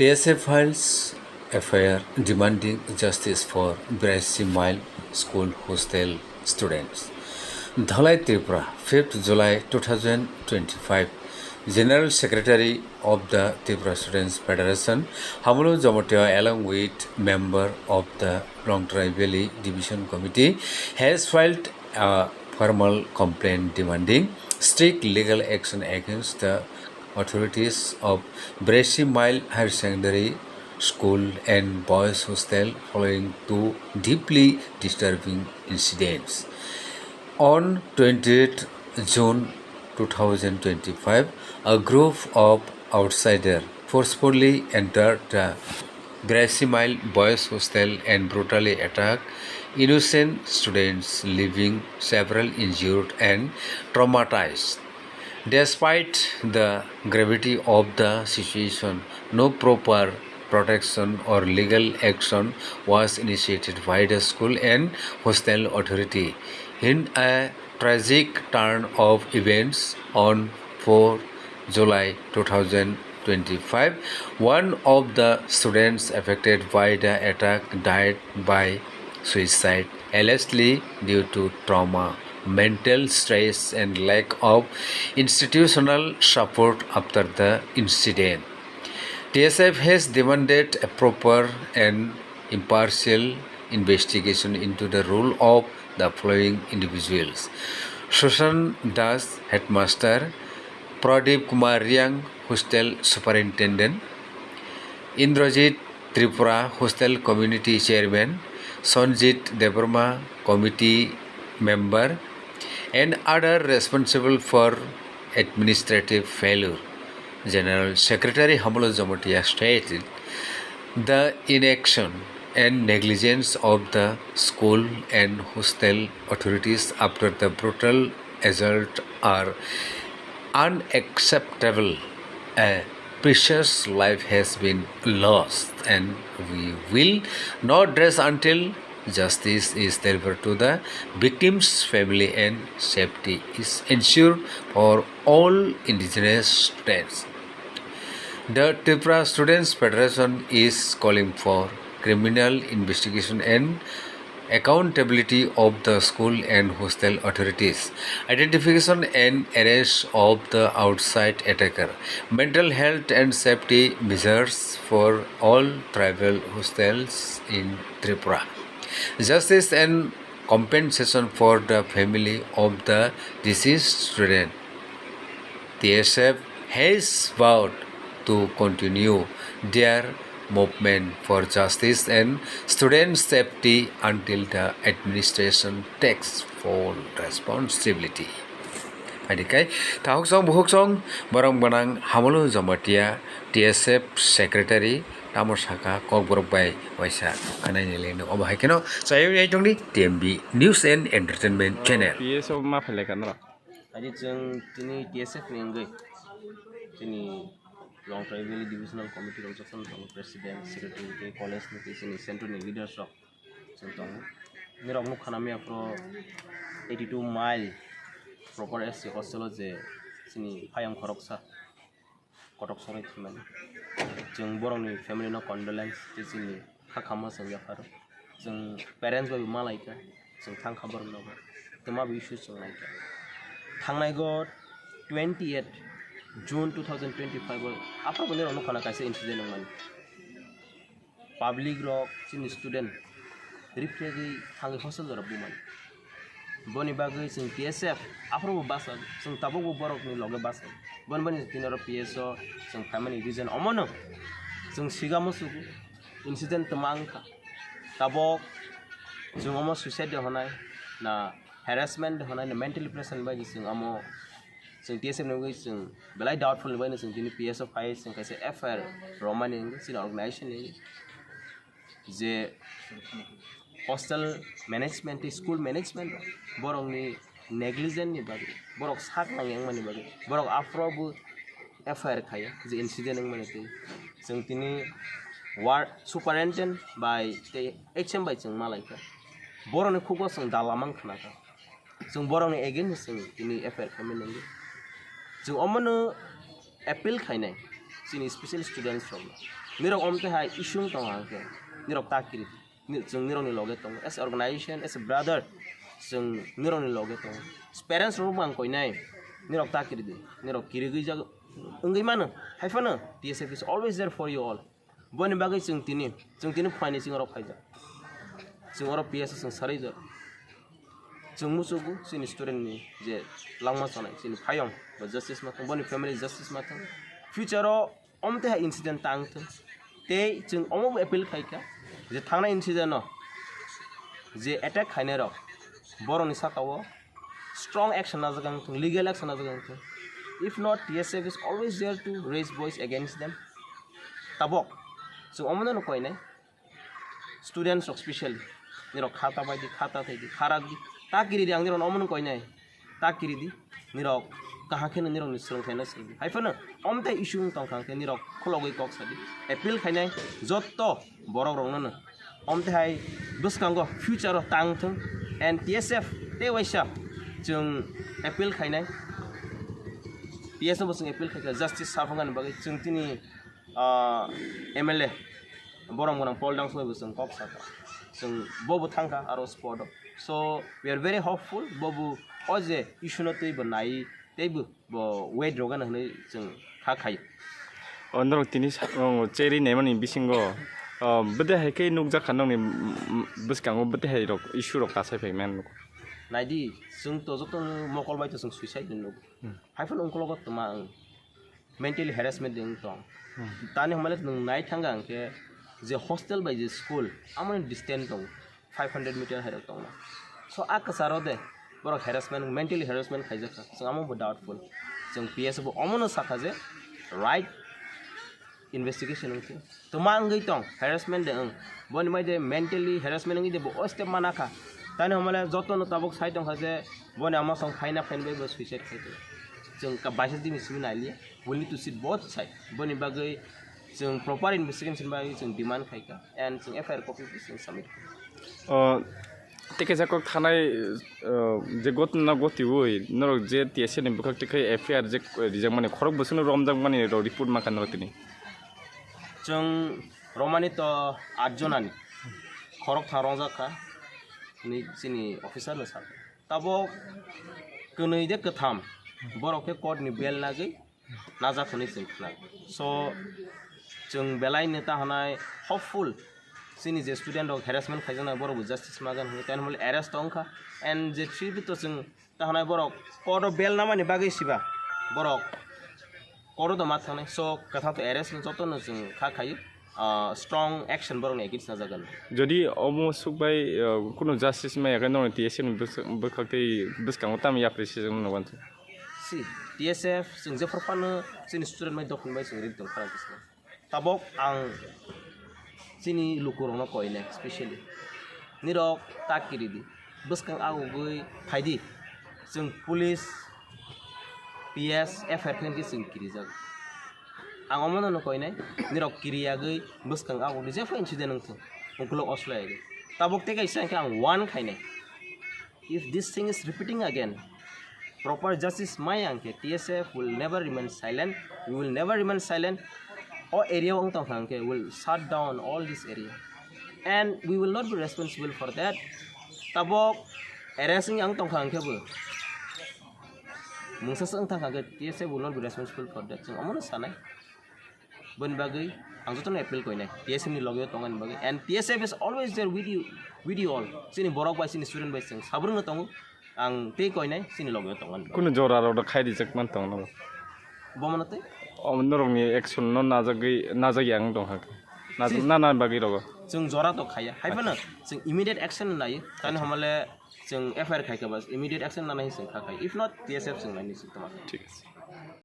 TSF files FIR demanding justice for Braisi Mile School Hostel students. Dhalai, Tripura, 5th July 2025. General Secretary of the Tripra Students Federation, Hamalu Jamatia, along with member of the Longtharai Valley Divisional Committee, has filed a formal complaint demanding strict legal action against the authorities of Braisi Mile Higher Secondary School and Boys Hostel following two deeply disturbing incidents. On 20th June 2025, a group of outsiders forcefully entered the Braisi Mile Boys Hostel and brutally attacked innocent students, leaving several injured and traumatized. Despite the gravity of the situation, no proper protection or legal action was initiated by the school and hostel authority. In a tragic turn of events on 4 July 2025, one of the students affected by the attack died by suicide, allegedly due to trauma, mental stress, and lack of institutional support after the incident. TSF has demanded a proper and impartial investigation into the role of the following individuals: Sushan Das, Headmaster; Pradeep Kumar Riang, Hostel Superintendent; Indrajit Tripura, Hostel Community Chairman; Sanjit Devarma, Committee Member, and other responsible for administrative failure. General Secretary Hamalu Jamatia stated, the inaction and negligence of the school and hostel authorities after the brutal assault are unacceptable. A precious life has been lost, and we will not rest until justice is delivered to the victim's family and safety is ensured for all indigenous students. The Tripra Students Federation is calling for criminal investigation and accountability of the school and hostel authorities, identification and arrest of the outside attacker, mental health and safety measures for all tribal hostels in Tripura, justice and compensation for the family of the deceased student. TSF has vowed to continue their movement for justice and student safety until the administration takes full responsibility. Adikai, tahuk song buhuk song barang banang Hamalu Jamatia, TSF Secretary, Tamosaka, Kokborbai, Waisa, Kananilino, Obahakino, Sayo Yatoni, TMB News and Entertainment Channel. PSO Mapelekan. Adi jeng tini TSF Wngwi, tini Longtharai Valley Divisional Committee of President, Secretary, College, Nutrition, Central Leadership. Nirok Nukhanami afro 82 mile proper SC hostel je sini Hayam Koroksa Kotok Sorwi Thwimani. Jeng borong ni family no condolence je sini hakama sangya faro. Jeng parents babi malaika, jeng thang khabar no ba. Tema bi issue jeng laika. Thangnai go 28 June 2025 apa bener ono kana kaise incident nang public rock sini student refugee hangi hostel dora buman boni bagai sing TSF apa bo basa sing tabo bo borok ni loge basa bon bani tinoro PSO sing family reason omono sing sigamo suku incident temangka tabo sing omo suicide honai na harassment honai na mental depression ba sing amo sing TSF Wngwi sing belai doubtful ba sing tini PSO file sing kaise FR Roman ni sing organization ni je hostel management school management borong ni negligent ni bagi borok sak nang yang mani bagi borok afro bu FR khaya je incident nang mani te sing tini war superintendent by the HM by sing malaika borong ni khugo sing dalamang khana ka sing borong ni again sing tini FR kami nang जों अमनो appeal खायनाय जोंनि special students from nirok omte hai isung tong hangke nirok takiri jeng nirok ni loge tong as organization as a brother jeng nirok ni loge tong parents ro bang koi nai nirok takiri di nirok kiri gi jag engai mana hai fana TSF is always there for you all boni bagai jeng tini phani sing ro phaija jeng ro PS jeng sarai ja jeng musugu sin student ni je langma sanai sin phayong ba justice ma boni family justice ma future ro omte ha incident tang te jeng omo appeal khaika je thangna incident no je attack khaine ro boroni sakawo strong action najagang legal action najagang if not TSF is always there to raise voice against them tabok so omona no koine students especially niro khata bai di khata thai di kharak di takiri di angiro omon koine takiri di niro kaha khene niro nisrong khaina sidi haifana omte issue tong khang ke niro khologoi kok sadi appeal khainai jotto borok rong na omte hai buskango future of tang thung and TSF te waisa jeng appeal khainai TSF bosing appeal khaika justice safangan bagai jeng tini MLA borong borong poldang soi bosing kok sata jeng bobu thangka aro sport so we are very hopeful bobu oje issue no tei banai teibu bo wait rogan hne jeng kha khai onrok tini cheri nemani bisingo bede haike nukja khanong ni buskango bede hai rok issue rok kasai payment naidi jeng to jok mokol bai to jeng suicide no haifan ongkologot to ma mentally harassment ding tong tani hamale nung nai thanga ke je hostel by je school amon distance tong 500 meter hera tong so akasaro de borok harassment mentally harassment khaija ka so amo bo doubtful jeng PS bo omono sakha je right investigation ngi to ma ngai tong harassment de boni mai de mentally harassment ngi de bo step manaka tani hamale jotono tabok sai tong khaje boni ama song phaina phain bai bo suicide khaito jeng ka basis di mismi naili we need to see both side boni bagai jeng proper investigation bai jeng demand khaika and jeng FIR copy jeng submit teke jakok thanai je gotna goti oi norok je TSF ni bukak tekai FIR je rijak mane khorok bosuno romjak mane ro report ma kan rotini jeng romani to 8 jonani khorok tharong jaka ni sini officer no sa tabo kunui de katham borok ke court ni bel nagai naja khoni jeng khna so jeng belai neta hanai hopeful sini je student of harassment khaijana borok justice magan hoi tan mole arrest tongkha and je tribi to jeng ta hanai borok court of bel namani bagai siba borok court to mat thanai so katha to arrest no joto no jeng kha khai strong action borok ni against najagan jodi omo sukbai kuno justice ma yakan no TSF ni bukak tei buskango tam ya appreciation no wan see TSF jeng je forfano sini student mai dokun bai jeng rin tong khara kisna tabok ang sini lukurong no koine especially nirok takiri di buskang agu goi phaidi jeng police PS FIR khen ki jeng kiri jag ang omono no koine nirok kiriya goi buskang agu di je fa incident nang ongkulo oslai ge tabok te kaisa ang one khaine if this thing is repeating again proper justice my anke TSF will never remain silent we will never remain silent all area ong tong hanke will shut down all this area and we will not be responsible for that tabok arresting ang tong hanke bu mungsa sang tang hanke TSF will not be responsible for that jeng amono sanai bon bagai ang joton appeal koine TSF ni logyo tongan bagai and TSF is always there with you all sini borok bai sini student bai sing sabrung no tongu ang te koine sini logyo tongan kuno jora ro khai di jak man tong no bomonate norok ni action no najagi ang dong hak na bagi rogo jeng jora to khaya haifana jeng immediate action nai tan hamale jeng FIR khaika bas immediate action na nahi jeng kha khai if not TSF jeng nai ni sikta ঠিক আছে